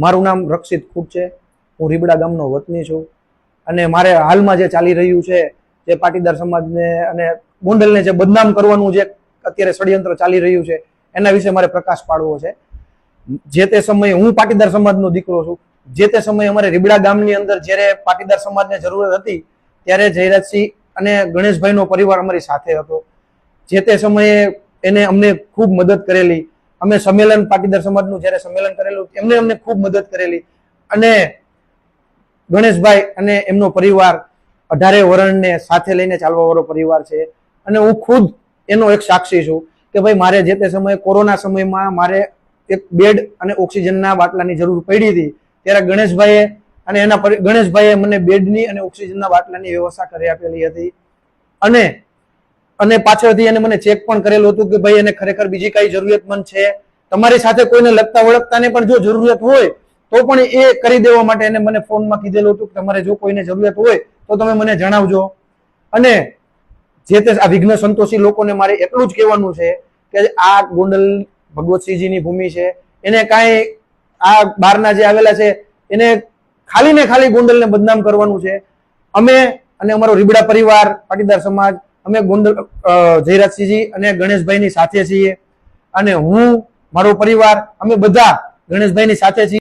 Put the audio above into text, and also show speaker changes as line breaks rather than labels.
મારું નામ રક્ષિત ખૂટ છે। હું રીબડા ગામનો વતની છું અને મારે હાલમાં જે ચાલી રહ્યું છે જે પાટીદાર સમાજને અને ગોંડલને જે બદનામ કરવાનું જે અત્યારે ષડયંત્ર ચાલી રહ્યું છે એના વિશે મારે પ્રકાશ પાડવો છે। જે તે સમયે હું પાટીદાર સમાજનો દીકરો છું। જે તે સમયે અમારે રીબડા ગામની અંદર જ્યારે પાટીદાર સમાજને જરૂરત હતી ત્યારે જયરાજસિંહ અને ગણેશભાઈનો પરિવાર અમારી સાથે હતો। જે તે સમયે એને અમને ખૂબ મદદ કરેલી। અમે સંમેલન પાટીદાર સમાજનું જ્યારે સંમેલન કરેલું એમને અમને ખૂબ મદદ કરેલી અને ગણેશભાઈ અને એમનો પરિવાર 18 વરણને સાથે લઈને ચાલવા વાળો પરિવાર છે અને હું ખુદ એનો એક સાક્ષી છું કે ભાઈ મારે જે તે સમયે કોરોના સમયમાં મારે એક બેડ અને ઓક્સિજનના બાટલાની જરૂર પડી હતી ત્યારે ગણેશભાઈએ મને બેડની અને ઓક્સિજનના બાટલાની વ્યવસ્થા કરી આપેલી હતી અને પાછળથી એને મને ચેક પણ કરેલું હતું કે ભાઈ એને ખરેખર બીજી કઈ જરૂરિયાતમંદ છે, તમારી સાથે કોઈને લગતા વળગતાને પણ જો જરૂરિયાત હોય તો પણ એ કરી દેવા માટે એને મને ફોનમાં કીધેલું હતું કે તમારે જો કોઈને જરૂરિયાત હોય તો તમે મને જણાવજો। અને જે તે આ વિઘ્ન સંતોષી લોકોને મારે એટલું જ કહેવાનું છે કે આ ગોંડલ ભગવતસિંહજીની ભૂમિ છે, એને કાંઈ આ બહારના જે આવેલા છે એને ખાલી ને ખાલી ગોંડલને બદનામ કરવાનું છે। અમે અને અમારો રીબડા પરિવાર પાટીદાર સમાજ અમે ગોંડલ જયરાજસિંહજી અને ગણેશભાઈની સાથે છીએ અને હું મારો પરિવાર અમે બધા ગણેશભાઈની સાથે છીએ।